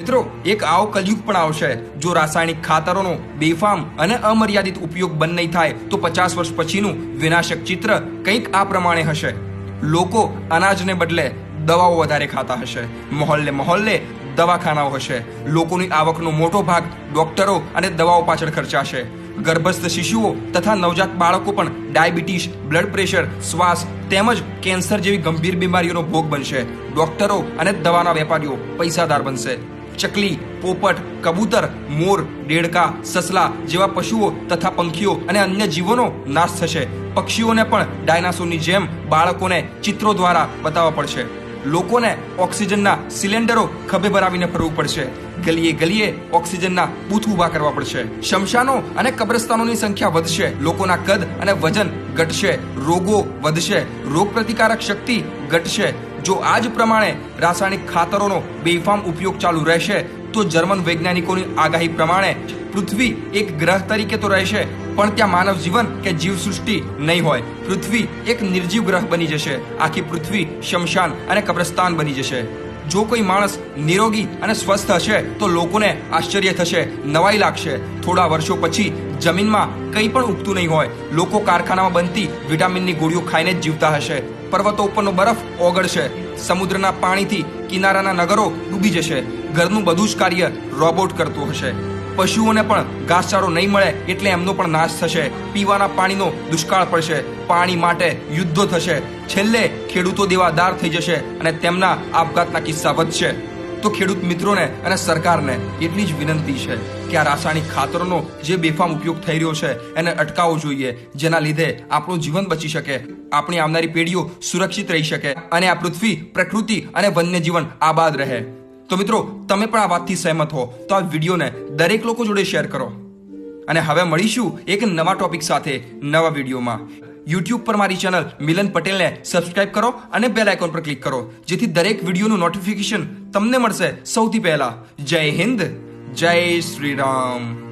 મિત્રો, એક આવો કલયુગ પણ આવશે જો રાસાયણિક ખાતરોનો બેફામ અને અમર્યાદિત ઉપયોગ બંધ નહીં થાય તો 50 વર્ષ પછીનું વિનાશક ચિત્ર કંઈક આ પ્રમાણે હશે. લોકો અનાજને બદલે દવાઓ વધારે ખાતા હશે. મહોલ્લે દવાખાનાઓ હશે. લોકોની આવકનો મોટો ભાગ ડોક્ટરો અને દવાઓ પાછળ ખર્ચાશે. ગર્ભસ્થ શિશુઓ તથા નવજાત બાળકો પણ ડાયાબિટીસ, બ્લડ પ્રેશર, શ્વાસ તેમજ કેન્સર જેવી ગંભીર બીમારીઓનો ભોગ બનશે. ડોક્ટરો અને દવાના વેપારીઓ પૈસાદાર બનશે. ચકલી, પોપટ, કબૂતર, મોર, દેડકા, સસલા જેવા પશુઓ તથા પંખીઓ અને અન્ય જીવોનો નાશ થશે. પક્ષીઓને પણ ડાયનાસોરની જેમ બાળકોને ચિત્રો દ્વારા બતાવવા પડશે. લોકોને ઓક્સિજનના સિલિન્ડરો ખભે ભરાવીને ફરવું પડશે. ગલીએ ઓક્સિજનના બૂથ ઊભા કરવા પડશે. શમશાનો અને કબ્રસ્તાનોની સંખ્યા વધશે. લોકોના કદ અને વજન ઘટશે. રોગો વધશે. રોગ પ્રતિકારક શક્તિ ઘટશે. જો આ જ પ્રમાણે રાસાયણિક ખાતરોનો બેફામ ઉપયોગ ચાલુ રહેશે તો જર્મન વૈજ્ઞાનિકોની આગાહી પ્રમાણે પૃથ્વી એક ગ્રહ તરીકે તો રહેશે પણ ત્યાં માનવ જીવન કે જીવસૃષ્ટિ નહીં હોય. પૃથ્વી એક નિર્જીવ ગ્રહ બની જશે. આખી પૃથ્વી શમશાન અને કબ્રસ્તાન બની જશે. જો કોઈ માણસ નિરોગી અને સ્વસ્થ હશે તો લોકોને આશ્ચર્ય થશે, નવાઈ લાગશે. થોડા વર્ષો પછી જમીનમાં કંઈ પણ ઉગતું નહીં હોય. લોકો કારખાનામાં બનતી વિટામિનની ગોળીઓ ખાઈને જ જીવતા હશે. પર્વતો ઉપરનો બરફ ઓગળશે. સમુદ્રના પાણીથી કિનારાના નગરો ડૂબી જશે. ઘરનું બધું જ કાર્ય રોબોટ કરતો હશે. પશુઓને પણ ઘાસચારો નહીં મળે એટલે એમનો પણ નાશ થશે. પીવાના પાણીનો દુષ્કાળ પડશે. પાણી માટે યુદ્ધો થશે. છેલ્લે ખેડૂતો દેવાદાર થઈ જશે અને તેમના આપઘાતના કિસ્સા વધશે. તો ખેડૂત મિત્રોને અને સરકારને એટલી જ વિનંતી છે કે આ રાસાયણિક ખાતરોનો જે બેફામ ઉપયોગ થઈ રહ્યો છે એને અટકાવવો જોઈએ, જેના લીધે આપણું જીવન બચી શકે, આપણી આવનારી પેઢીઓ સુરક્ષિત રહી શકે અને આ પૃથ્વી, પ્રકૃતિ અને વન્યજીવન આબાદ રહે. તો મિત્રો, તમે પણ આ વાતથી સહેમત હો તો આ વિડીયોને દરેક લોકો જોડે શેર કરો. અને હવે મળીશું એક નવા ટોપિક સાથે નવા વિડીયોમાં. YouTube પર મારી ચેનલ મિલન પટેલને સબસ્ક્રાઇબ કરો અને બેલ આઇકોન પર ક્લિક કરો જેથી દરેક વિડીયોનું નોટિફિકેશન તમને મળશે સૌથી પહેલા. જય હિન્દ, જય શ્રી રામ.